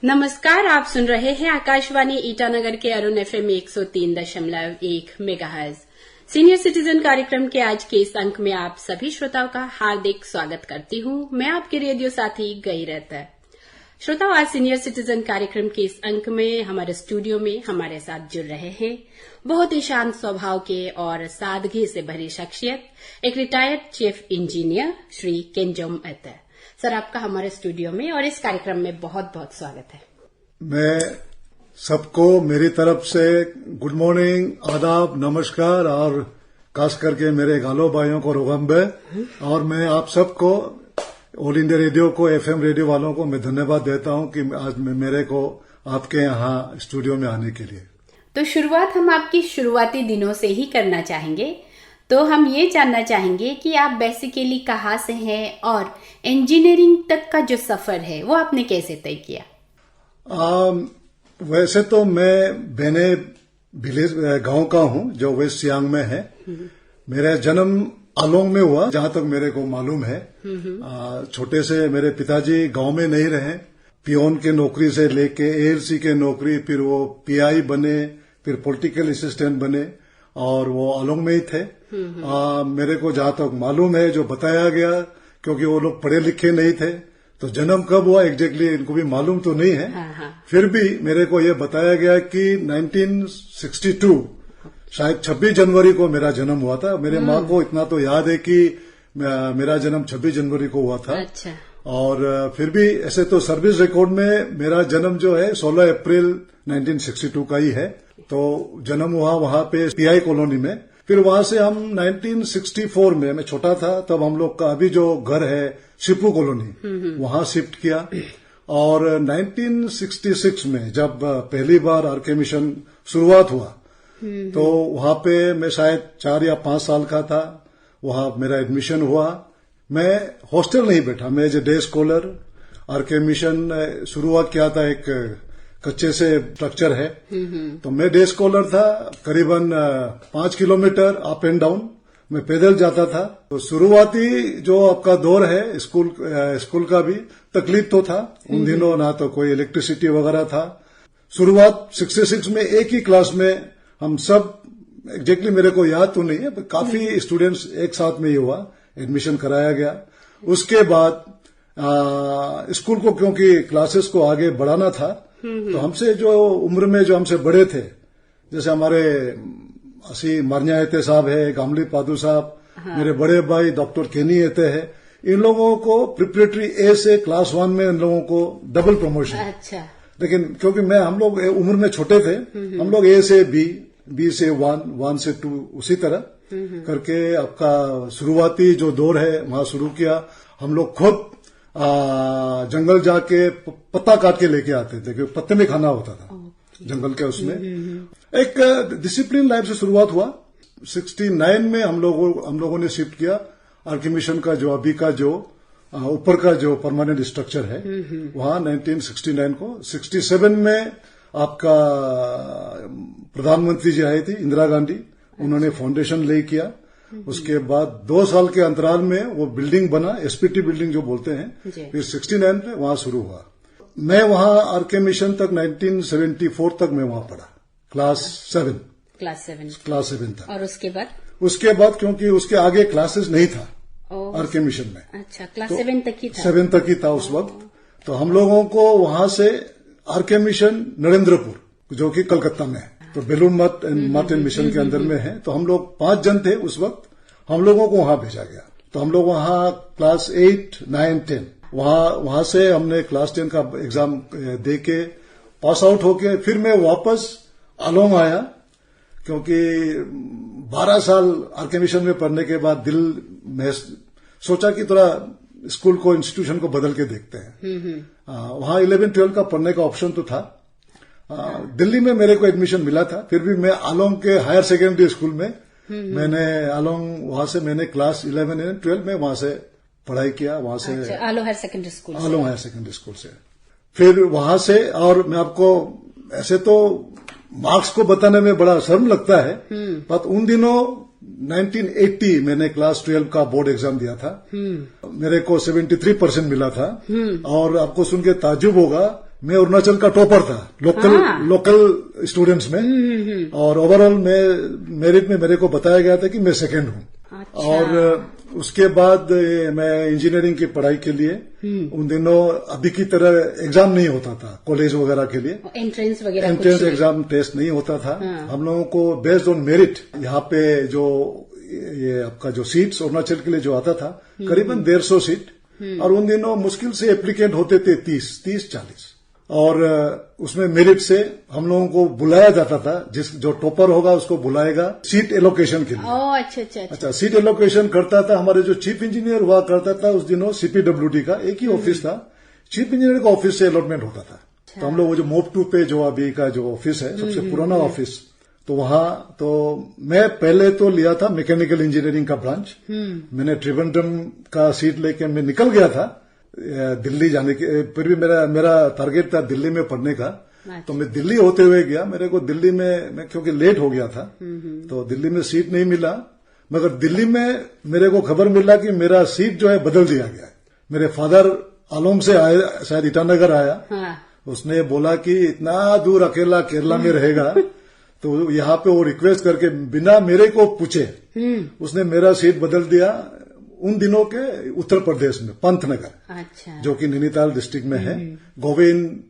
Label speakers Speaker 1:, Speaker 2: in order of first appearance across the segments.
Speaker 1: नमस्कार, आप सुन रहे हैं आकाशवाणी ईटानगर के Arun FM 103.1 megahertz senior citizen कार्यक्रम के आज के इस अंक में आप सभी श्रोताओं का हार्दिक स्वागत करती हूं। मैं आपके रेडियो साथी गईरत। श्रोताओं, आज सीनियर सिटीजन कार्यक्रम के इस अंक में हमारे स्टूडियो में हमारे साथ जुड़ रहे हैं बहुत ही शांत स्वभाव के और सादगी से भरी शख्सियत, एक रिटायर्ड चीफ इंजीनियर श्री केंजोम एते। सर, आपका हमारे स्टूडियो में और इस कार्यक्रम में बहुत बहुत स्वागत है।
Speaker 2: मैं सबको मेरी तरफ से गुड मॉर्निंग, आदाब, नमस्कार और खास करके मेरे गालो भाइयों को रोगम्बे और मैं आप सबको ऑल इंडिया रेडियो को, एफएम रेडियो वालों को मैं धन्यवाद देता हूं कि आज मेरे को आपके यहाँ स्टूडियो में आने के लिए।
Speaker 1: तो शुरुआत हम आपकी शुरुआती दिनों से ही करना चाहेंगे। तो हम ये जानना चाहेंगे कि आप बेसिकली कहाँ से हैं और इंजीनियरिंग तक का जो सफर है वो आपने कैसे तय किया?
Speaker 2: वैसे तो मैं बेने विलेज गांव का हूं जो वेस्ट सियांग में है। मेरा जन्म आलोंग में हुआ जहां तक मेरे को मालूम है। छोटे से मेरे पिताजी गांव में नहीं रहे। पियोन के नौकरी से लेके एएलसी के नौकरी, फिर वो पीआई बने, फिर पॉलिटिकल असिस्टेंट बने और वो आलोंग में ही थे। मेरे को जहां तक मालूम है, जो बताया गया, क्योंकि वो लोग पढ़े लिखे नहीं थे तो जन्म कब हुआ एग्जैक्टली इनको भी मालूम तो नहीं है। फिर भी मेरे को ये बताया गया कि 1962 शायद 26 जनवरी को मेरा जन्म हुआ था। मेरे माँ को इतना तो याद है कि मेरा जन्म 26 जनवरी को हुआ था।
Speaker 1: अच्छा।
Speaker 2: और फिर भी ऐसे तो सर्विस रिकॉर्ड में मेरा जन्म जो है 16 अप्रैल 1962 का ही है। तो जन्म हुआ वहां पे पीआई कॉलोनी में। फिर वहां से हम 1964 में, मैं छोटा था तब, हम लोग का अभी जो घर है शिपू कॉलोनी, वहां शिफ्ट किया। और 1966 में जब पहली बार आरके मिशन शुरुआत हुआ तो वहां पे मैं शायद 4 या 5 साल का था। वहां मेरा एडमिशन हुआ। मैं हॉस्टल नहीं बैठा, मैं as a day scholar. RK mission शुरू किया था, एक कच्चे से स्ट्रक्चर है। तो मैं डे स्कॉलर था। करीबन 5 किलोमीटर अप एंड डाउन मैं पैदल जाता था। तो शुरुआती जो आपका दौर है स्कूल का भी तकलीफ तो था उन दिनों, ना तो कोई इलेक्ट्रिसिटी वगैरह था। शुरुआत 66 में एक ही क्लास में हम सब, एग्जैक्टली मेरे को याद तो नहीं है, काफी स्टूडेंट्स एक साथ में ही हुआ, एडमिशन कराया गया। उसके बाद स्कूल को, क्योंकि क्लासेस को आगे बढ़ाना था, तो हमसे जो उम्र में जो हमसे बड़े थे, जैसे हमारे असी मारनिया एते साहब है, गामली पादू साहब, मेरे बड़े भाई डॉक्टर केनी एते है, इन लोगों को प्रिपरेटरी ए से क्लास 1 में इन लोगों को डबल प्रमोशन।
Speaker 1: अच्छा।
Speaker 2: लेकिन क्योंकि हम लोग उम्र में छोटे थे, हम लोग ए से बी से 1 से 2 उसी तरह करके आपका शुरुआती जो दौर है वहां शुरू किया। हम लोग खुद जंगल जाके पत्ता काट के लेके आते थे, क्योंकि पत्ते में खाना होता था जंगल के उसमें। एक डिसिप्लिन लाइफ से शुरुआत हुआ। 69 में हम लोगों ने शिफ्ट किया। आरके मिशन का जो अभी का जो ऊपर का जो परमानेंट स्ट्रक्चर है वहां 1969 को। 67 में आपका प्रधानमंत्री जी आई थी, इंदिरा गांधी, उन्होंने फाउंडेशन ले किया। उसके बाद 2 साल के अंतराल में वो बिल्डिंग बना, एसपीटी बिल्डिंग जो बोलते हैं। फिर 69 में वहां शुरू हुआ। मैं वहां आरके मिशन तक 1974 तक मैं वहां पढ़ा, क्लास 7 तक।
Speaker 1: और
Speaker 2: उसके बाद क्योंकि उसके आगे क्लासेस नहीं था आरके मिशन में।
Speaker 1: अच्छा, क्लास 7 तक ही था।
Speaker 2: 7 तक ही था उस वक्त। तो हम लोगों को वहां से आरके मिशन नरेंद्रपुर, जो कि कलकत्ता में है, तो Belur Math and Martin mission के अंदर में है। तो हम लोग 5 जन थे उस वक्त। हम लोगों को वहां भेजा गया। तो हम लोग वहां क्लास 8, 9, 10 वहां से हमने क्लास 10 का एग्जाम दे के पास आउट होके फिर मैं वापस आलोंग आया, क्योंकि 12 साल आरके मिशन में पढ़ने के बाद दिल में सोचा कि थोड़ा स्कूल को, इंस्टीट्यूशन को बदल के देखते हैं। वहां 11-12 का पढ़ने का ऑप्शन तो था। दिल्ली में मेरे को एडमिशन मिला था। फिर भी मैं आलोंग के हायर सेकेंडरी स्कूल में मैंने वहां से मैंने क्लास 11 एंड 12 में वहां से पढ़ाई किया। वहां से
Speaker 1: आलोंग हायर सेकेंडरी स्कूल से
Speaker 2: फिर वहां से, और मैं आपको ऐसे तो मार्क्स को बताने में बड़ा शर्म लगता है, पर उन दिनों 1980 मैंने क्लास 12 का बोर्ड एग्जाम दिया था। मेरे को 73% मिला था। और आपको सुन के ताज्जुब होगा मैं अरुणाचल का टॉपर था लोकल स्टूडेंट्स में, और ओवरऑल मेरिट में मेरे को बताया गया था कि मैं सेकंड हूँ। अच्छा। और उसके बाद मैं इंजीनियरिंग की पढ़ाई के लिए उन दिनों अभी की तरह एग्जाम नहीं होता था कॉलेज वगैरह के लिए, एंट्रेंस एग्जाम टेस्ट नहीं होता था। हम लोगों को बेस्ड ऑन मेरिट यहाँ पे जो ये आपका जो सीट्स अरुणाचल के लिए जो आता था करीबन 150 सीट, और उन दिनों मुश्किल से एप्लीकेंट होते थे 30-40, और उसमें मेरिट से हम लोगों को बुलाया जाता था। जो टॉपर होगा उसको बुलाएगा सीट एलोकेशन के लिए। अच्छा, सीट एलोकेशन करता था हमारे जो चीफ इंजीनियर हुआ करता था उस दिनों CPWD का एक ही ऑफिस था, चीफ इंजीनियर का ऑफिस से अलॉटमेंट होता था। तो हम लोग वो जो मोप 2 पे जो अभी का जो ऑफिस है सबसे पुराना ऑफिस, तो वहां तो मैं पहले तो लिया था मैकेनिकल इंजीनियरिंग का ब्रांच। मैंने त्रिवेंद्रम का सीट लेके मैं निकल गया था दिल्ली जाने के, फिर भी मेरा टारगेट था दिल्ली में पढ़ने का। तो मैं दिल्ली होते हुए गया, मेरे को दिल्ली में मैं क्योंकि लेट हो गया था तो दिल्ली में सीट नहीं मिला, मगर दिल्ली में मेरे को खबर मिला कि मेरा सीट जो है बदल दिया गया है। मेरे फादर आलोम से आए, शायद ईटानगर आया, उसने बोला कि इतना दूर अकेला केरला में रहेगा, तो यहाँ पे वो रिक्वेस्ट करके बिना मेरे को पूछे उसने मेरा सीट बदल दिया उन दिनों के उत्तर प्रदेश में पंतनगर। अच्छा। जो कि नैनीताल डिस्ट्रिक्ट में है, गोविंद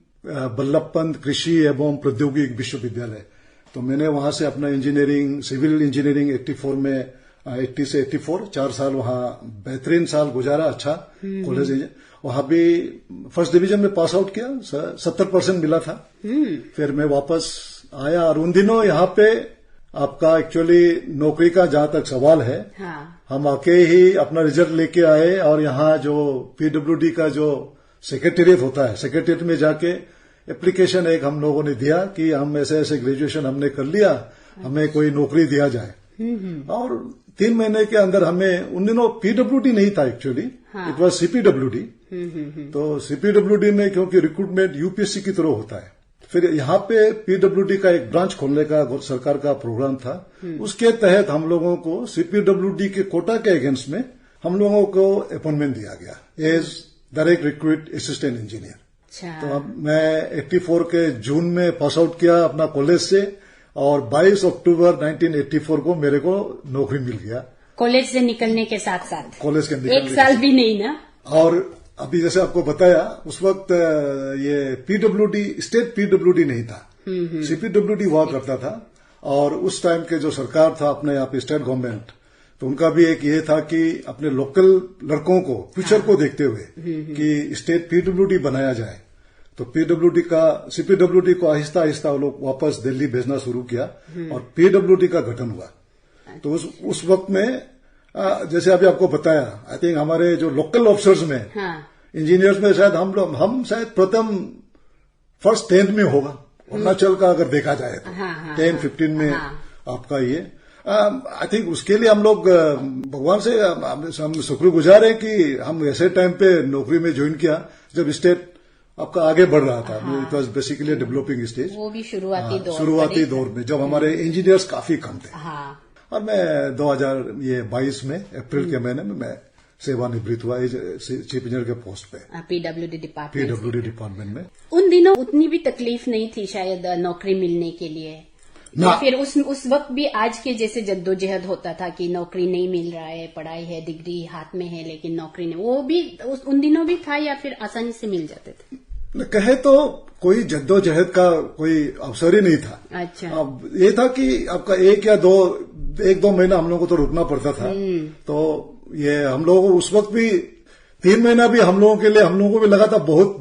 Speaker 2: बल्लभ पंत कृषि एवं प्रौद्योगिकी विश्वविद्यालय। तो मैंने वहां से अपना इंजीनियरिंग सिविल इंजीनियरिंग 84 में 80 से 84 4 साल वहां बेहतरीन साल गुजारा। अच्छा कॉलेज है वहां भी, फर्स्ट डिवीजन में पास आउट किया, 70% मिला था। फिर मैं वापस आया, और उन दिनों यहाँ पे आपका एक्चुअली नौकरी का जहां तक सवाल है, हम आके ही अपना रिजल्ट लेके आए, और यहाँ जो PWD का जो सेक्रेटेरिएट होता है, सेक्रेटेरिएट में जाके एप्लीकेशन एक हम लोगों ने दिया कि हम ऐसे ऐसे ग्रेजुएशन हमने कर लिया, हमें कोई नौकरी दिया जाए। और 3 महीने के अंदर हमें, उन दिनों PWD नहीं था एक्चुअली, इट वाज CPWD। तो CPWD में क्योंकि रिक्रूटमेंट UPSC की तरह होता है, फिर यहाँ पे PWD का एक ब्रांच खोलने का सरकार का प्रोग्राम था। उसके तहत हम लोगों को CPWD के कोटा के अगेंस्ट में हम लोगों को अपॉइंटमेंट दिया गया as direct recruit assistant engineer. तो अब मैं 84 के जून में पास आउट किया अपना कॉलेज से, और 22 अक्टूबर 1984 को मेरे को नौकरी मिल गया।
Speaker 1: कॉलेज से निकलने के साथ साथ
Speaker 2: कॉलेज के निकलने
Speaker 1: एक साल भी नहीं ना।
Speaker 2: और अभी जैसे आपको बताया उस वक्त ये PWD स्टेट PWD नहीं था, CPWD हुआ करता था। और उस टाइम के जो सरकार था अपने यहाँ पे स्टेट गवर्नमेंट, तो उनका भी एक ये था कि अपने लोकल लड़कों को फ्यूचर को देखते हुए कि स्टेट PWD बनाया जाए। तो CPWD को आहिस्ता आहिस्ता वो लोग वापस दिल्ली भेजना शुरू किया, और PWD का गठन हुआ। तो उस वक्त में जैसे अभी आपको बताया, आई थिंक हमारे जो लोकल ऑफिसर्स में इंजीनियर्स में शायद हम शायद प्रथम फर्स्ट 10th में होगा अरुणाचल का, अगर देखा जाए तो 10-15 में आपका ये आई थिंक उसके लिए हम लोग भगवान से हम शुक्रगुजार है कि हम ऐसे टाइम पे नौकरी में ज्वाइन किया जब स्टेट आपका आगे बढ़ रहा था। It was basically developing stage, वो भी शुरुआती दौर में जब हमारे इंजीनियर्स काफी कम थे। और मैं 2022 में अप्रैल के महीने में मैं सेवानिवृत्त हुआ चीफ इंजीनियर के पोस्ट पे PWD डिपार्टमेंट में।
Speaker 1: उन दिनों उतनी भी तकलीफ नहीं थी शायद नौकरी मिलने के लिए, या फिर उस वक्त भी आज के जैसे जद्दोजहद होता था कि नौकरी नहीं मिल रहा है, पढ़ाई है, डिग्री हाथ में है लेकिन नौकरी नहीं, वो भी उन दिनों भी था या फिर आसानी से मिल जाते थे?
Speaker 2: कहे तो कोई जद्दोजहद का कोई अवसर ही नहीं था।
Speaker 1: अच्छा।
Speaker 2: अब ये था कि आपका एक दो महीना हम लोगों को तो रुकना पड़ता था। तो ये हम लोगों को उस वक्त भी 3 महीना भी हम लोगों को भी लगा था बहुत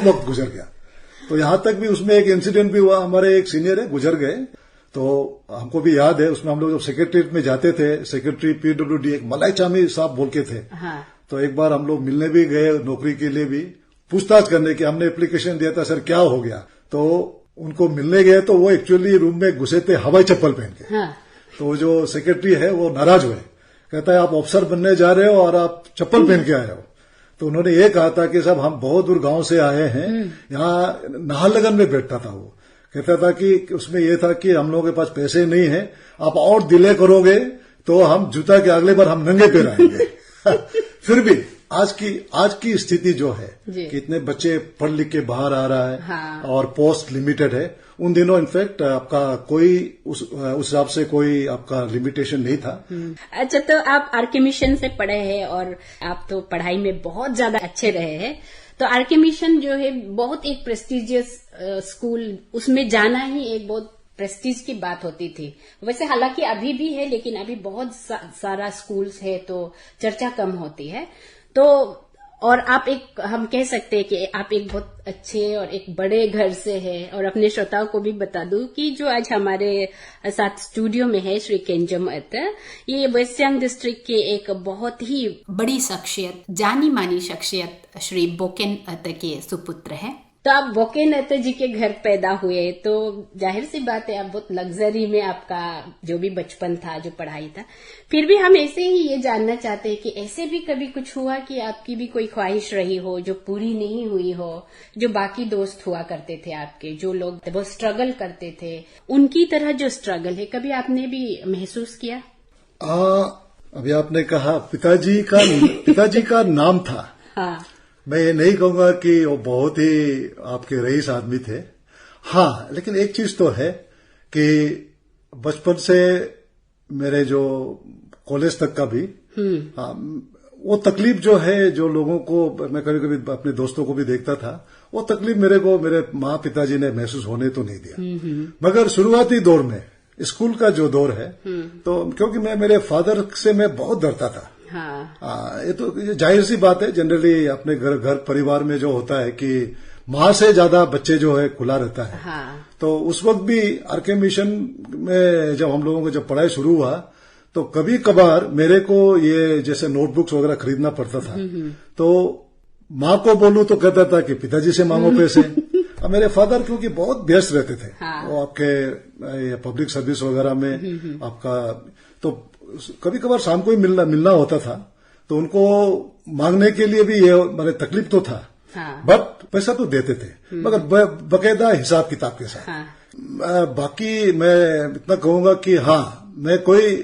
Speaker 2: वक्त गुजर गया। तो यहां तक भी उसमें एक इंसिडेंट भी हुआ, हमारे एक सीनियर है गुजर गए, तो हमको भी याद है उसमें हम लोग जब सेक्रेटरीट में जाते थे, सेक्रेटरी PWD एक मलाई चामी साहब बोल के थे। तो एक बार हम लोग मिलने भी गए नौकरी के लिए भी, पूछताछ करने की, हमने एप्लीकेशन दिया था, सर क्या हो गया। तो उनको मिलने गए तो वो एक्चुअली रूम में घुसे थे हवाई चप्पल पहन के। तो जो सेक्रेटरी है वो नाराज हुए, कहता है आप अफसर बनने जा रहे हो और आप चप्पल पहन के आए हो। तो उन्होंने ये कहा था कि साहब हम बहुत दूर गांव से आए हैं, यहाँ नाहरलगुन में बैठता था वो, कहता था कि उसमें ये था कि हम लोगों के पास पैसे नहीं है, आप और डिले करोगे तो हम जूता के अगले बार हम नंगे पैर आएंगे। फिर भी आज की स्थिति जो है कि इतने बच्चे पढ़ लिख के बाहर आ रहा है।
Speaker 1: हाँ।
Speaker 2: और पोस्ट लिमिटेड है। उन दिनों इनफैक्ट आपका कोई उस हिसाब से कोई आपका लिमिटेशन नहीं था।
Speaker 1: अच्छा, तो आप आरके मिशन से पढ़े हैं और आप तो पढ़ाई में बहुत ज्यादा अच्छे रहे हैं। तो आरके मिशन जो है बहुत एक प्रेस्टिजियस स्कूल, उसमें जाना ही एक बहुत प्रेस्टीज की बात होती थी। वैसे हालांकि अभी भी है, लेकिन अभी बहुत सारा स्कूल्स है तो चर्चा कम होती है। तो और आप हम कह सकते हैं कि आप एक बहुत अच्छे और एक बड़े घर से हैं। और अपने श्रोताओं को भी बता दूं कि जो आज हमारे साथ स्टूडियो में है श्री केंजम अत्ते, ये वेस्ट सियांग डिस्ट्रिक्ट के एक बहुत ही बड़ी शख्सियत, जानी मानी शख्सियत श्री बोकेन अत्ते के सुपुत्र है। तो आप बोकेन अत्ते जी के घर पैदा हुए, तो जाहिर सी बात है आप बहुत लग्जरी में आपका जो भी बचपन था, जो पढ़ाई था। फिर भी हम ऐसे ही ये जानना चाहते हैं कि ऐसे भी कभी कुछ हुआ कि आपकी भी कोई ख्वाहिश रही हो जो पूरी नहीं हुई हो, जो बाकी दोस्त हुआ करते थे आपके, जो लोग वो स्ट्रगल करते थे, उनकी तरह जो स्ट्रगल है कभी आपने भी महसूस किया?
Speaker 2: अभी आपने कहा पिताजी का नाम था।
Speaker 1: हाँ।
Speaker 2: मैं ये नहीं कहूंगा कि वो बहुत ही आपके रईस आदमी थे। हाँ, लेकिन एक चीज तो है कि बचपन से मेरे जो कॉलेज तक का भी वो तकलीफ जो है, जो लोगों को मैं कभी कभी अपने दोस्तों को भी देखता था, वो तकलीफ मेरे माँ पिताजी ने महसूस होने तो नहीं दिया। मगर शुरुआती दौर में स्कूल का जो दौर है, तो क्योंकि मैं मेरे फादर से मैं बहुत डरता था।
Speaker 1: हाँ।
Speaker 2: ये तो जाहिर सी बात है। जनरली अपने घर परिवार में जो होता है कि माँ से ज्यादा बच्चे जो है खुला रहता है।
Speaker 1: हाँ। तो
Speaker 2: उस वक्त भी आरके मिशन में जब हम लोगों को जब पढ़ाई शुरू हुआ, तो कभी कभार मेरे को ये जैसे नोटबुक्स वगैरह खरीदना पड़ता था। तो माँ को बोलूं तो कहता था कि पिताजी से मांगो पैसे। अब मेरे फादर क्योंकि बहुत व्यस्त रहते थे।
Speaker 1: हाँ।
Speaker 2: वो आपके पब्लिक सर्विस वगैरह में आपका, तो कभी कभार शाम को ही मिलना होता था, तो उनको मांगने के लिए भी ये मैंने तकलीफ तो था।
Speaker 1: हाँ।
Speaker 2: बट पैसा तो देते थे, मगर बकायदा हिसाब किताब के साथ।
Speaker 1: हाँ।
Speaker 2: बाकी मैं इतना कहूंगा कि हाँ, मैं कोई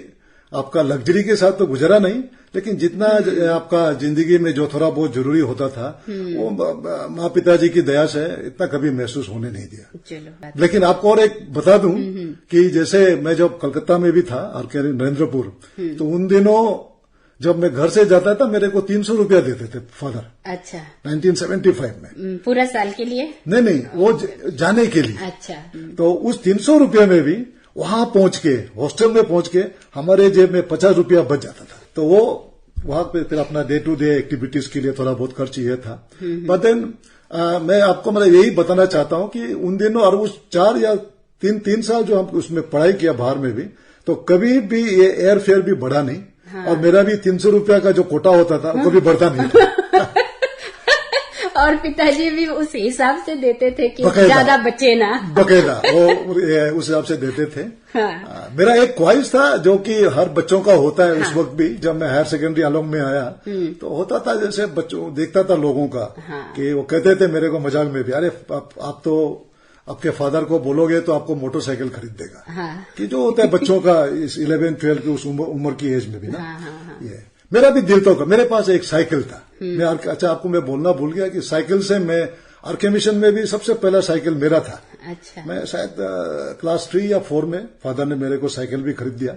Speaker 2: आपका लग्जरी के साथ तो गुजरा नहीं, लेकिन जितना आपका जिंदगी में जो थोड़ा बहुत जरूरी होता था वो माँ पिताजी की दया से इतना कभी महसूस होने नहीं दिया।
Speaker 1: चलो।
Speaker 2: लेकिन आपको और एक बता दूं कि जैसे मैं जब कलकत्ता में भी था और नरेंद्रपुर, तो उन दिनों जब मैं घर से जाता था मेरे को 300 रुपया देते थे फादर।
Speaker 1: अच्छा।
Speaker 2: 1975 में।
Speaker 1: पूरा साल के लिए?
Speaker 2: नहीं, वो जाने के लिए।
Speaker 1: अच्छा।
Speaker 2: तो उस 300 रुपये में भी वहां पहुंच के, हॉस्टल में पहुंच के हमारे जेब में 50 रुपया बच जाता था। तो वो वहां पे फिर अपना डे टू डे एक्टिविटीज के लिए थोड़ा बहुत खर्च ये था। बट देन मैं आपको मतलब यही बताना चाहता हूं कि उन दिनों और उस 4 या 3 साल जो हम उसमें पढ़ाई किया बाहर में भी, तो कभी भी ये एयर फेयर भी बढ़ा नहीं। हाँ। और मेरा भी 300 रुपया का जो कोटा होता था वो कभी बढ़ता नहीं था।
Speaker 1: और पिताजी भी उस हिसाब से देते थे कि ज्यादा बचे ना।
Speaker 2: बकायदा वो उस हिसाब से देते थे। हाँ। मेरा एक ख्वाहिश था जो कि हर बच्चों का होता है। हाँ। उस वक्त भी जब मैं हायर सेकेंडरी आलोंग में आया, तो होता था जैसे बच्चों देखता था लोगों का। हाँ। कि वो कहते थे मेरे को मजाक में भी, अरे आप तो आपके फादर को बोलोगे तो आपको मोटरसाइकिल खरीद देगा। हाँ। कि जो होता है बच्चों का इस 11-12 की उस उम्र की एज में भी ना। हाँ। ये मेरा भी दिल तो मेरे पास एक साइकिल था। अच्छा, आपको मैं बोलना भूल गया कि साइकिल से मैं आरके मिशन में भी सबसे पहला साइकिल मेरा था।
Speaker 1: अच्छा।
Speaker 2: मैं शायद क्लास 3 या 4 में फादर ने मेरे को साइकिल भी खरीद दिया।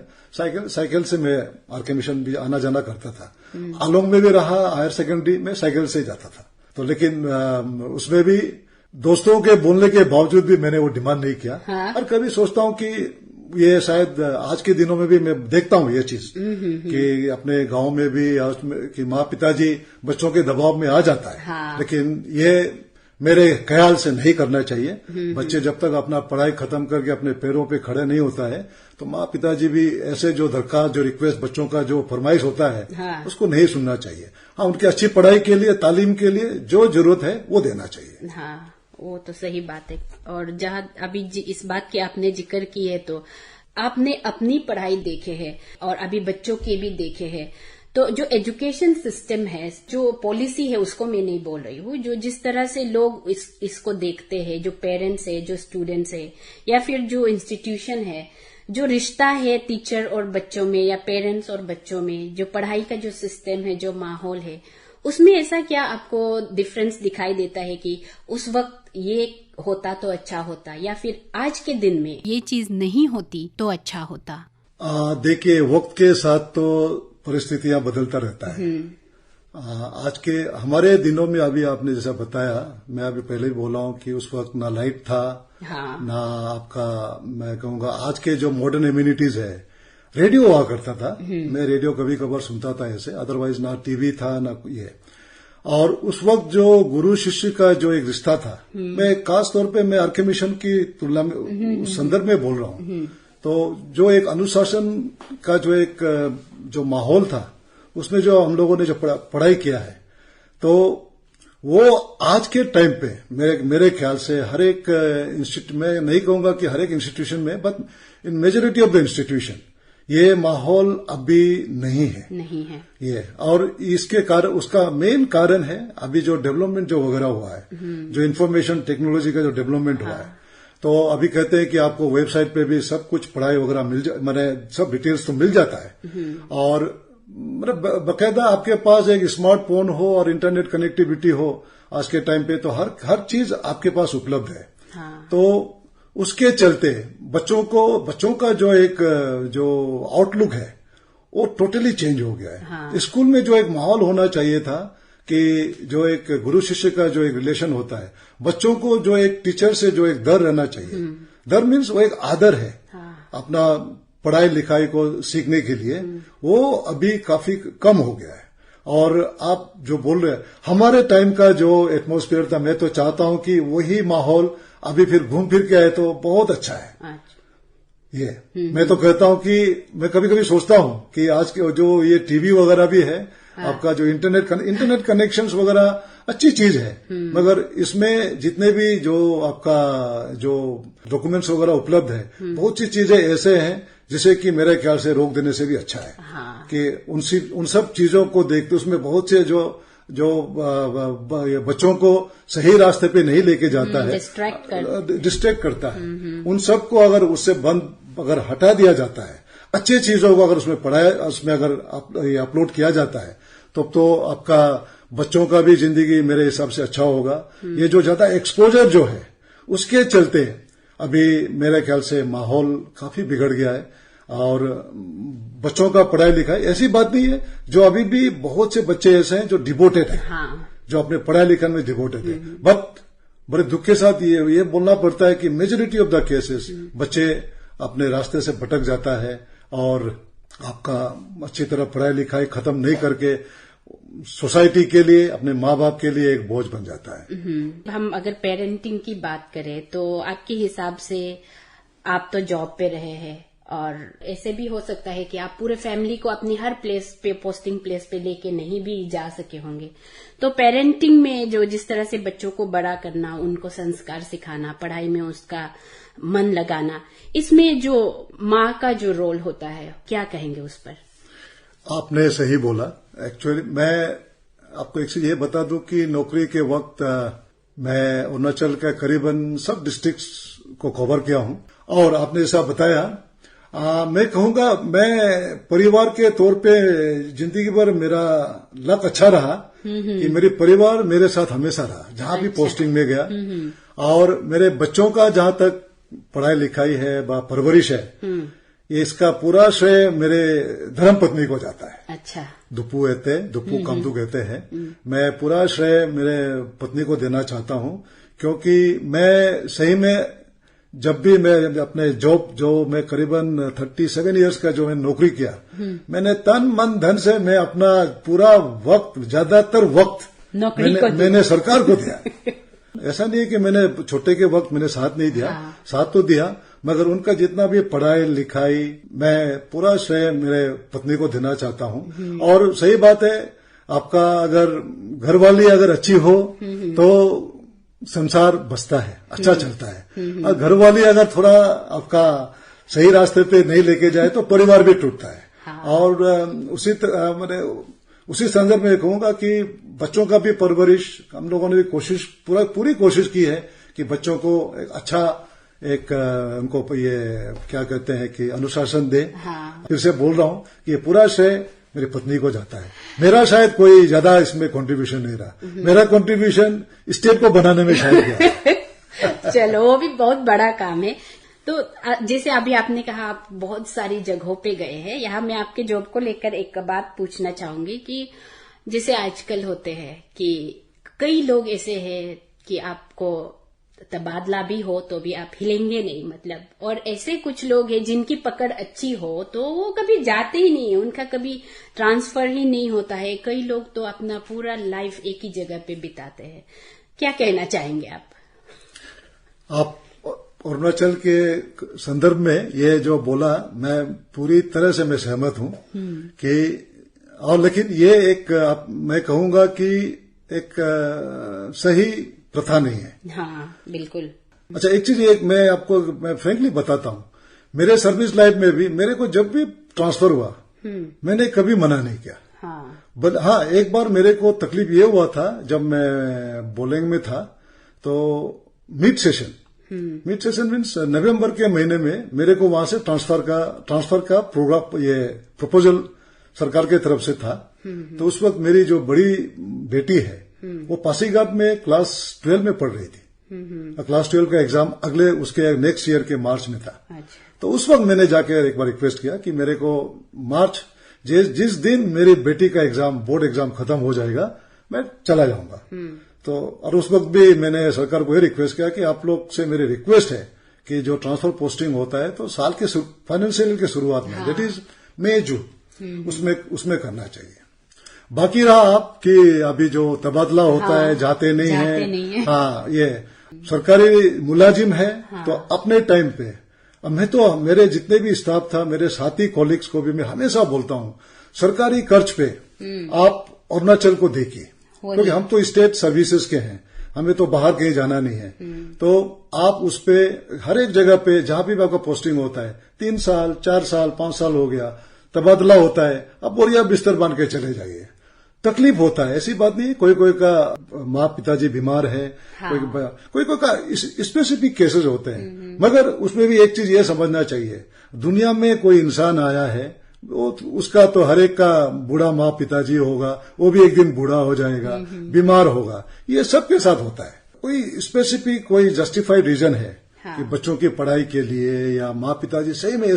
Speaker 2: साइकिल से मैं आरके मिशन भी आना जाना करता था। आलोंग में भी रहा, हायर सेकेंडरी में साइकिल से जाता था। तो लेकिन उसमें भी दोस्तों के बोलने के बावजूद भी मैंने वो डिमांड नहीं किया। हाँ। और कभी सोचता हूं कि ये शायद आज के दिनों में भी मैं देखता हूं ये चीज कि अपने गांव में भी कि माँ पिताजी बच्चों के दबाव में आ जाता है। हाँ। लेकिन ये मेरे ख्याल से नहीं करना चाहिए। बच्चे जब तक अपना पढ़ाई खत्म करके अपने पैरों पे खड़े नहीं होता है, तो माँ पिताजी भी ऐसे जो दरखास्त, जो रिक्वेस्ट बच्चों का जो फरमाइश होता है, हाँ। उसको नहीं सुनना चाहिए। हाँ, उनकी अच्छी पढ़ाई के लिए, तालीम के लिए जो जरूरत है वो देना चाहिए।
Speaker 1: हाँ, वो तो सही बात है। और जहाँ अभी इस बात की आपने जिक्र की है, तो आपने अपनी पढ़ाई देखे है और अभी बच्चों के भी देखे हैं। तो जो एजुकेशन सिस्टम है, जो पॉलिसी है, उसको मैं नहीं बोल रही हूँ, जो जिस तरह से लोग इसको देखते हैं, जो पेरेंट्स है, जो स्टूडेंट्स है, या फिर जो इंस्टीट्यूशन है, जो रिश्ता है टीचर और बच्चों में या पेरेंट्स और बच्चों में, जो पढ़ाई का जो सिस्टम है, जो माहौल है, उसमें ऐसा क्या आपको डिफरेंस दिखाई देता है कि उस वक्त ये होता तो अच्छा होता, या फिर आज के दिन में ये चीज नहीं होती तो अच्छा होता?
Speaker 2: देखिए, वक्त के साथ तो परिस्थितियां बदलता रहता है। आज के हमारे दिनों में अभी आपने जैसा बताया, मैं अभी पहले ही बोला हूं कि उस वक्त ना लाइट था, ना आपका, मैं कहूंगा आज के जो मॉडर्न इम्यूनिटीज है, रेडियो हुआ करता था। मैं रेडियो कभी कभार सुनता था ऐसे, अदरवाइज ना टीवी था ना ये। और उस वक्त जो गुरु शिष्य का जो एक रिश्ता था, मैं खास तौर पे मैं आर्के मिशन की तुलना में उस संदर्भ में बोल रहा हूं, तो जो एक अनुशासन का जो एक जो माहौल था, उसमें जो हम लोगों ने जो पढ़ाई किया है, तो वो आज के टाइम पे मेरे ख्याल से हर एक इंस्टीट्यूट में, नहीं कहूंगा कि हर एक इंस्टीट्यूशन में, but in majority of the institution ये माहौल अभी नहीं है ये। और इसके कारण, उसका मेन कारण है अभी जो डेवलपमेंट जो वगैरह हुआ है, जो इंफॉर्मेशन टेक्नोलॉजी का जो डेवलपमेंट हुआ है, तो अभी कहते हैं कि आपको वेबसाइट पे भी सब कुछ पढ़ाई वगैरह मैंने सब डिटेल्स तो मिल जाता है। और मतलब बकायदा आपके पास एक स्मार्टफोन हो और इंटरनेट कनेक्टिविटी हो आज के टाइम पे, तो हर चीज आपके पास उपलब्ध है। तो उसके चलते बच्चों का जो एक जो आउटलुक है वो टोटली चेंज हो गया है। स्कूल में जो एक माहौल होना चाहिए था कि जो एक गुरु शिष्य का जो एक रिलेशन होता है, बच्चों को जो एक टीचर से जो एक डर रहना चाहिए, डर मीन्स वो एक आदर है अपना पढ़ाई लिखाई को सीखने के लिए, वो अभी काफी कम हो गया है। और आप जो बोल रहे हैं, हमारे टाइम का जो एटमॉस्फेयर था, मैं तो चाहता हूं कि वही माहौल अभी फिर घूम फिर के आए तो बहुत अच्छा है। ये मैं तो कहता हूं कि मैं कभी कभी सोचता हूं कि आज के जो ये टीवी वगैरह भी है, आपका जो इंटरनेट कनेक्शंस वगैरह अच्छी चीज है, मगर इसमें जितने भी जो आपका जो डॉक्यूमेंट्स वगैरह उपलब्ध है, बहुत सी चीजें ऐसे हैं जिसे कि मेरे ख्याल से रोक देने से भी अच्छा है। कि उन सब चीजों को देखते उसमें बहुत से जो बच्चों को सही रास्ते पे नहीं लेके जाता है, डिस्ट्रैक्ट करता है, उन सब को अगर उससे अगर हटा दिया जाता है, अच्छी चीजों को अगर उसमें अगर अपलोड किया जाता है, तो आपका बच्चों का भी जिंदगी मेरे हिसाब से अच्छा होगा। ये जो ज्यादा एक्सपोजर जो है, उसके चलते अभी मेरे ख्याल से माहौल काफी बिगड़ गया है। और बच्चों का पढ़ाई लिखाई ऐसी बात नहीं है, जो अभी भी बहुत से बच्चे ऐसे हैं जो डिवोटेड हैं, जो अपने पढ़ाई लिखाई में डिवोटेड है। बट बड़े दुख के साथ ये बोलना पड़ता है कि मेजोरिटी ऑफ द केसेस बच्चे अपने रास्ते से भटक जाता है और आपका अच्छी तरह पढ़ाई लिखाई खत्म नहीं करके सोसाइटी के लिए, अपने माँ बाप के लिए एक बोझ बन जाता है।
Speaker 1: हम अगर पेरेंटिंग की बात करें तो आपके हिसाब से आप तो जॉब पे रहे हैं, और ऐसे भी हो सकता है कि आप पूरे फैमिली को अपनी हर प्लेस पे, पोस्टिंग प्लेस पे लेके नहीं भी जा सके होंगे। तो पेरेंटिंग में जो जिस तरह से बच्चों को बड़ा करना, उनको संस्कार सिखाना, पढ़ाई में उसका मन लगाना, इसमें जो माँ का जो रोल होता है, क्या कहेंगे उस पर?
Speaker 2: आपने सही बोला। एक्चुअली मैं आपको एक चीज ये बता दूं कि नौकरी के वक्त मैं अरुणाचल के करीबन सब डिस्ट्रिक्ट्स को कवर किया हूं। और आपने जैसा बताया, मैं कहूंगा मैं परिवार के तौर पे जिंदगी भर मेरा लक अच्छा रहा कि मेरी परिवार मेरे साथ हमेशा रहा, जहां भी पोस्टिंग में गया। और मेरे बच्चों का जहां तक पढ़ाई लिखाई है, परवरिश है, ये इसका पूरा श्रेय मेरे धर्मपत्नी को जाता है।
Speaker 1: अच्छा।
Speaker 2: दुप्पू कामदू कहते हैं। मैं पूरा श्रेय मेरे पत्नी को देना चाहता हूं, क्योंकि मैं सही में जब भी मैं अपने जॉब जो मैं करीबन 37 इयर्स का जो मैंने नौकरी किया, मैंने तन मन धन से मैं अपना पूरा वक्त, ज्यादातर वक्त मैंने सरकार को दिया। ऐसा नहीं है कि मैंने छोटे के वक्त मैंने साथ नहीं दिया, साथ तो दिया, मगर उनका जितना भी पढ़ाई लिखाई, मैं पूरा श्रेय मेरे पत्नी को देना चाहता हूं। और सही बात है, आपका अगर घरवाली अगर अच्छी हो तो संसार बसता है, अच्छा चलता है। और घरवाली अगर थोड़ा आपका सही रास्ते पे नहीं लेके जाए तो परिवार भी टूटता है। और उसी संदर्भ में कहूंगा कि बच्चों का भी परवरिश हम लोगों ने भी पूरी कोशिश की है कि बच्चों को एक अच्छा उनको ये क्या कहते हैं कि अनुशासन दे। फिर से बोल रहा हूं कि ये पूरा श्रेय मेरी पत्नी को जाता है। मेरा शायद कोई ज्यादा इसमें कंट्रीब्यूशन नहीं रहा। मेरा कंट्रीब्यूशन स्टेट को बनाने में शायद गया।
Speaker 1: चलो, वो भी बहुत बड़ा काम है। तो जैसे अभी आपने कहा आप बहुत सारी जगहों पे गए हैं, यहाँ मैं आपके जॉब को लेकर एक बात पूछना चाहूंगी कि जैसे आजकल होते हैं कि कई लोग ऐसे हैं कि आपको तबादला भी हो तो भी आप हिलेंगे नहीं, मतलब, और ऐसे कुछ लोग हैं जिनकी पकड़ अच्छी हो तो वो कभी जाते ही नहीं है, उनका कभी ट्रांसफर ही नहीं होता है। कई लोग तो अपना पूरा लाइफ एक ही जगह पे बिताते हैं। क्या कहना चाहेंगे आप
Speaker 2: अरुणाचल के संदर्भ में ये जो बोला, मैं पूरी तरह से मैं सहमत हूं कि, और लेकिन ये एक मैं कहूंगा कि एक सही प्रथा नहीं है।
Speaker 1: हाँ, बिल्कुल।
Speaker 2: अच्छा, एक चीज मैं फ्रेंकली बताता हूं, मेरे सर्विस लाइफ में भी मेरे को जब भी ट्रांसफर हुआ मैंने कभी मना नहीं किया। हाँ, एक बार मेरे को तकलीफ ये हुआ था जब मैं बोलेंग में था, तो मिड सेशन मीन्स नवंबर के महीने में मेरे को वहां से ट्रांसफर का प्रोग्राम, ये प्रपोजल सरकार के तरफ से था। तो उस वक्त मेरी जो बड़ी बेटी है वो पासीघाट में क्लास 12 में पढ़ रही थी। क्लास 12 का एग्जाम अगले उसके नेक्स्ट ईयर के मार्च में था। तो उस वक्त मैंने जाकर एक बार रिक्वेस्ट किया कि मेरे को मार्च जिस दिन मेरी बेटी का एग्जाम, बोर्ड एग्जाम खत्म हो जाएगा, मैं चला जाऊंगा। तो और उस वक्त भी मैंने सरकार को ये रिक्वेस्ट किया कि आप लोग से मेरी रिक्वेस्ट है कि जो ट्रांसफर पोस्टिंग होता है तो साल के फाइनेंशियल के शुरुआत में, दैट इज मई जून, उसमें करना चाहिए। बाकी रहा आप कि अभी जो तबादला होता है, जाते नहीं है। हाँ, ये सरकारी मुलाजिम है तो अपने टाइम पे, मैं तो मेरे जितने भी स्टाफ था, मेरे साथी कॉलीग्स को भी मैं हमेशा बोलता हूं, सरकारी खर्च पे आप अरुणाचल को देखिए, क्योंकि हम तो स्टेट सर्विसेज के हैं, हमें तो बाहर कहीं जाना नहीं है। तो आप उस पे हर एक जगह पे जहां भी आपका पोस्टिंग होता है, 3 साल 4 साल 5 साल हो गया, तबादला होता है, आप बोरिया बिस्तर बांध के चले जाइए। तकलीफ होता है, ऐसी बात नहीं। कोई कोई का माँ पिताजी बीमार है, कोई का स्पेसिफिक केसेस होते हैं, मगर उसमें भी एक चीज ये समझना चाहिए, दुनिया में कोई इंसान आया है, उसका तो हर एक का बूढ़ा माँ पिताजी होगा, वो भी एक दिन बूढ़ा हो जाएगा, बीमार होगा, ये सबके साथ होता है। कोई स्पेसिफिक कोई जस्टिफाइड रीजन है कि बच्चों की पढ़ाई के लिए या माँ पिताजी सही में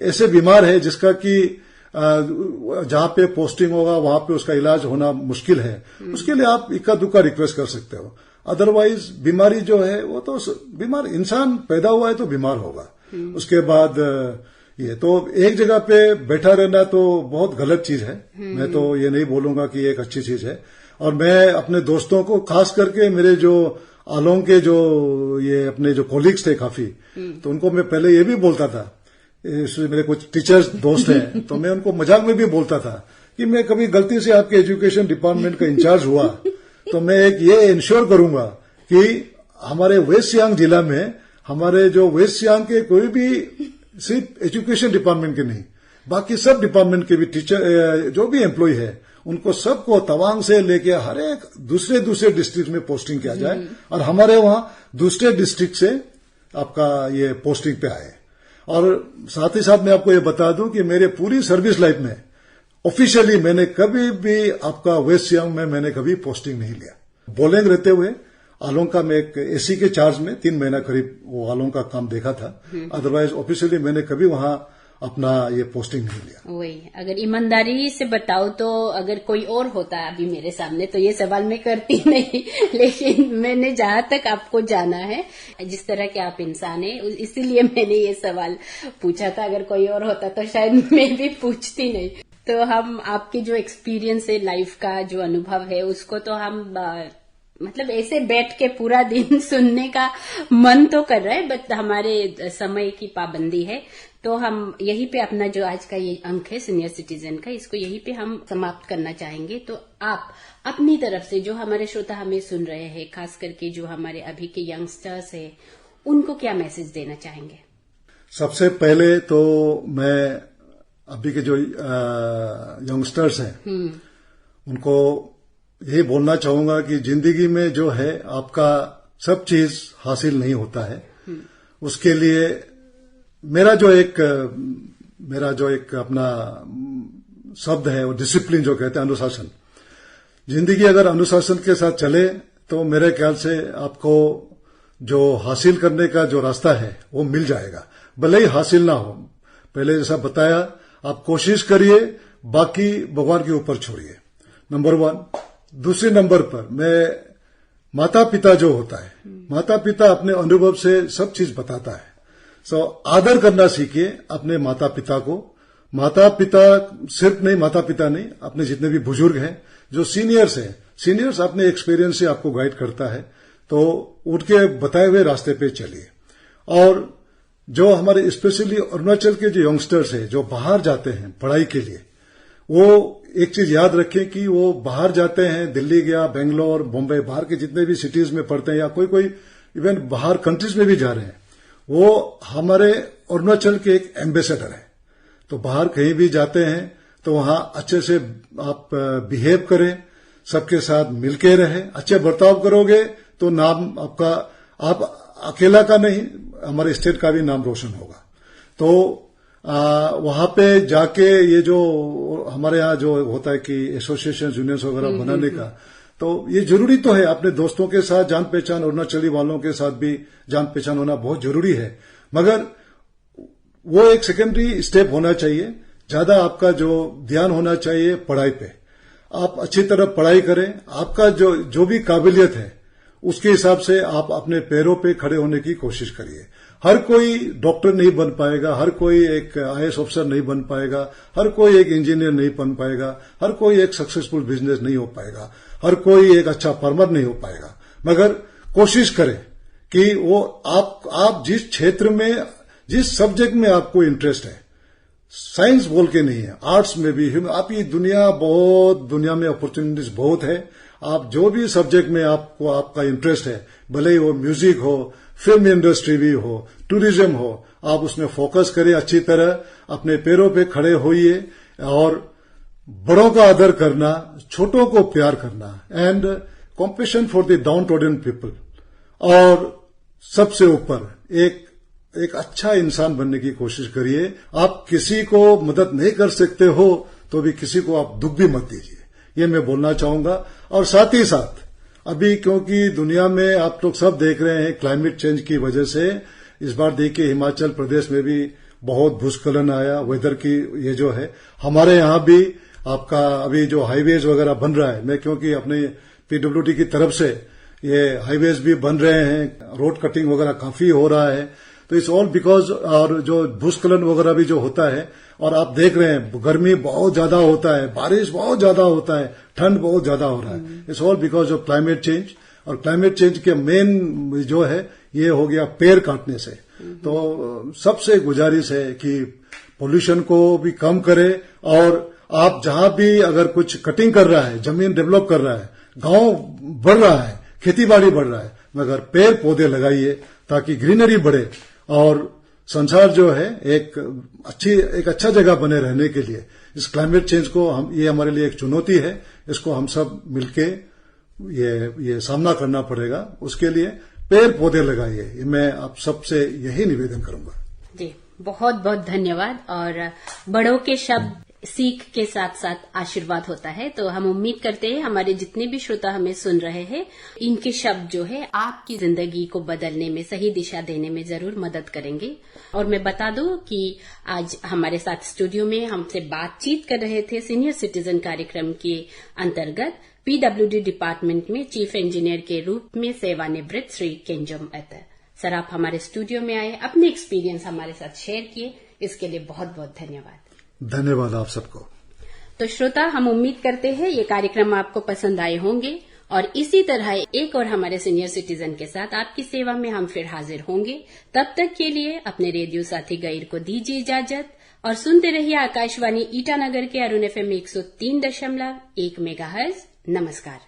Speaker 2: ऐसे बीमार है जिसका कि जहां पे पोस्टिंग होगा वहां पे उसका इलाज होना मुश्किल है, उसके लिए आप इक्का दुक्का रिक्वेस्ट कर सकते हो। अदरवाइज बीमारी जो है वो तो बीमार इंसान पैदा हुआ है तो बीमार होगा। उसके बाद ये तो एक जगह पे बैठा रहना तो बहुत गलत चीज है। मैं तो ये नहीं बोलूंगा कि एक अच्छी चीज है। और मैं अपने दोस्तों को, खास करके मेरे जो आलोंग के जो ये अपने जो कोलीग्स थे काफी, तो उनको मैं पहले ये भी बोलता था, मेरे कुछ टीचर्स दोस्त हैं, तो मैं उनको मजाक में भी बोलता था कि मैं कभी गलती से आपके एजुकेशन डिपार्टमेंट का इंचार्ज हुआ तो मैं एक ये इंश्योर करूंगा कि हमारे वेस्ट सियांग जिला में, हमारे जो वेस्ट सियांग के कोई भी, सिर्फ एजुकेशन डिपार्टमेंट के नहीं, बाकी सब डिपार्टमेंट के भी टीचर जो भी एम्प्लॉय है, उनको सबको तवांग से लेके हर एक दूसरे डिस्ट्रिक्ट में पोस्टिंग किया जाए और हमारे वहां दूसरे डिस्ट्रिक्ट से आपका ये पोस्टिंग पे आए। और साथ ही साथ मैं आपको ये बता दूं कि मेरे पूरी सर्विस लाइफ में ऑफिशियली मैंने कभी भी आपका वेस्ट सियांग में मैंने कभी पोस्टिंग नहीं लिया। बोलेंग रहते हुए आलोंग का मैं एक एसी के चार्ज में 3 महीना करीब वो आलोंग का काम देखा था। अदरवाइज ऑफिशियली मैंने कभी वहां अपना ये पोस्टिंग नहीं लिया।
Speaker 1: वही, अगर ईमानदारी से बताओ तो अगर कोई और होता है अभी मेरे सामने तो ये सवाल मैं करती नहीं, लेकिन मैंने जहां तक आपको जाना है, जिस तरह के आप इंसान हैं, इसीलिए मैंने ये सवाल पूछा था। अगर कोई और होता तो शायद मैं भी पूछती नहीं। तो हम आपके जो एक्सपीरियंस है, लाइफ का जो अनुभव है, उसको तो हम मतलब ऐसे बैठ के पूरा दिन सुनने का मन तो कर रहा है, बट हमारे समय की पाबंदी है, तो हम यहीं पे अपना जो आज का ये अंक है सीनियर सिटीजन का, इसको यहीं पे हम समाप्त करना चाहेंगे। तो आप अपनी तरफ से, जो हमारे श्रोता हमें सुन रहे हैं, खास करके जो हमारे अभी के यंगस्टर्स हैं, उनको क्या मैसेज देना चाहेंगे?
Speaker 2: सबसे पहले तो मैं अभी के जो यंगस्टर्स हैं उनको यही बोलना चाहूंगा कि जिंदगी में जो है आपका सब चीज हासिल नहीं होता है। उसके लिए मेरा जो एक अपना शब्द है वो डिसिप्लिन जो कहते हैं, अनुशासन। जिंदगी अगर अनुशासन के साथ चले तो मेरे ख्याल से आपको जो हासिल करने का जो रास्ता है वो मिल जाएगा, भले ही हासिल ना हो। पहले जैसा बताया, आप कोशिश करिए, बाकी भगवान के ऊपर छोड़िए, नंबर 1। दूसरे नंबर पर मैं माता पिता जो होता है, माता पिता अपने अनुभव से सब चीज बताता है। आदर करना सीखिए अपने माता पिता को। माता पिता सिर्फ नहीं, माता पिता नहीं, अपने जितने भी बुजुर्ग हैं, जो सीनियर्स हैं, सीनियर्स अपने एक्सपीरियंस से आपको गाइड करता है, तो उनके बताए हुए रास्ते पे चलिए। और जो हमारे स्पेशली अरुणाचल के जो यंगस्टर्स हैं जो बाहर जाते हैं पढ़ाई के लिए, वो एक चीज याद रखें कि वो बाहर जाते हैं, दिल्ली गया, बेंगलोर, बॉम्बे, बाहर के जितने भी सिटीज में पढ़ते हैं या कोई इवन बाहर कंट्रीज में भी जा रहे हैं, वो हमारे अरुणाचल के एक एम्बेसडर है। तो बाहर कहीं भी जाते हैं तो वहां अच्छे से आप बिहेव करें, सबके साथ मिलके रहें, अच्छे बर्ताव करोगे तो नाम आपका, आप अकेला का नहीं, हमारे स्टेट का भी नाम रोशन होगा। तो वहां पे जाके ये जो हमारे यहाँ जो होता है कि एसोसिएशन यूनियंस वगैरह बनाने का, तो ये जरूरी तो है। अपने दोस्तों के साथ जान पहचान, अरुणाचली वालों के साथ भी जान पहचान होना बहुत जरूरी है, मगर वो एक सेकेंडरी स्टेप होना चाहिए। ज्यादा आपका जो ध्यान होना चाहिए पढ़ाई पे। आप अच्छी तरह पढ़ाई करें, आपका जो भी काबिलियत है उसके हिसाब से आप अपने पैरों पे खड़े होने की कोशिश करिए। हर कोई डॉक्टर नहीं बन पाएगा, हर कोई एक आईएएस अफसर नहीं बन पाएगा, हर कोई एक इंजीनियर नहीं बन पाएगा, हर कोई एक सक्सेसफुल बिजनेस नहीं हो पाएगा, हर कोई एक अच्छा फार्मर नहीं हो पाएगा, मगर कोशिश करें कि वो आप जिस क्षेत्र में, जिस सब्जेक्ट में आपको इंटरेस्ट है, साइंस बोल के नहीं है, आर्ट्स में भी, आप ये दुनिया में अपॉर्चुनिटीज बहुत है। आप जो भी सब्जेक्ट में आपको आपका इंटरेस्ट है, भले ही वो म्यूजिक हो, फिल्म इंडस्ट्री भी हो, टूरिज्म हो, आप उसमें फोकस करें अच्छी तरह, अपने पैरों पे खड़े होइए और बड़ों का आदर करना, छोटों को प्यार करना, and compassion for the down trodden people, और सबसे ऊपर एक अच्छा इंसान बनने की कोशिश करिए। आप किसी को मदद नहीं कर सकते हो तो भी किसी को आप दुख भी मत दीजिए, ये मैं बोलना चाहूंगा। और साथ ही साथ अभी क्योंकि दुनिया में आप लोग सब देख रहे हैं क्लाइमेट चेंज की वजह से, इस बार देखिए हिमाचल प्रदेश में भी बहुत भूस्खलन आया, वेदर की ये जो है, हमारे यहां भी आपका अभी जो हाईवेज वगैरह बन रहा है, मैं क्योंकि अपने पीडब्ल्यूडी की तरफ से ये हाईवेज भी बन रहे हैं, रोड कटिंग वगैरह काफी हो रहा है, तो इट्स ऑल बिकॉज, और जो भूस्खलन वगैरह भी जो होता है, और आप देख रहे हैं गर्मी बहुत ज्यादा होता है, बारिश बहुत ज्यादा होता है, ठंड बहुत ज्यादा हो रहा है, it's all because of climate change. और क्लाइमेट चेंज के मेन जो है ये हो गया पेड़ काटने से। तो सबसे गुजारिश है कि पोल्यूशन को भी कम करें, और आप जहां भी अगर कुछ कटिंग कर रहा है, जमीन डेवलप कर रहा है, गांव बढ़ रहा है, खेती बाड़ी बढ़ रहा है, मगर पेड़ पौधे लगाइए ताकि ग्रीनरी बढ़े और संसार जो है एक अच्छा जगह बने रहने के लिए। इस क्लाइमेट चेंज को ये हमारे लिए एक चुनौती है, इसको हम सब मिलके ये सामना करना पड़ेगा। उसके लिए पेड़ पौधे लगाइए, मैं आप सबसे यही निवेदन करूंगा।
Speaker 1: जी, बहुत बहुत धन्यवाद। और बड़ों के शब्द सीख के साथ साथ आशीर्वाद होता है, तो हम उम्मीद करते हैं हमारे जितने भी श्रोता हमें सुन रहे हैं, इनके शब्द जो है आपकी जिंदगी को बदलने में, सही दिशा देने में जरूर मदद करेंगे। और मैं बता दूं कि आज हमारे साथ स्टूडियो में हमसे बातचीत कर रहे थे सीनियर सिटीजन कार्यक्रम के अंतर्गत पीडब्ल्यूडी डिपार्टमेंट में चीफ इंजीनियर के रूप में सेवानिवृत्त श्री केंजम अतर सर। आप हमारे स्टूडियो में आए, अपने एक्सपीरियंस हमारे साथ शेयर किए, इसके लिए बहुत बहुत धन्यवाद।
Speaker 2: धन्यवाद आप सबको।
Speaker 1: तो श्रोता, हम उम्मीद करते हैं ये कार्यक्रम आपको पसंद आए होंगे, और इसी तरह एक और हमारे सीनियर सिटीजन के साथ आपकी सेवा में हम फिर हाजिर होंगे। तब तक के लिए अपने रेडियो साथी गैर को दीजिए इजाजत, और सुनते रहिए आकाशवाणी ईटानगर के अरुण FM 103.1 मेगाहर्ट्ज। नमस्कार।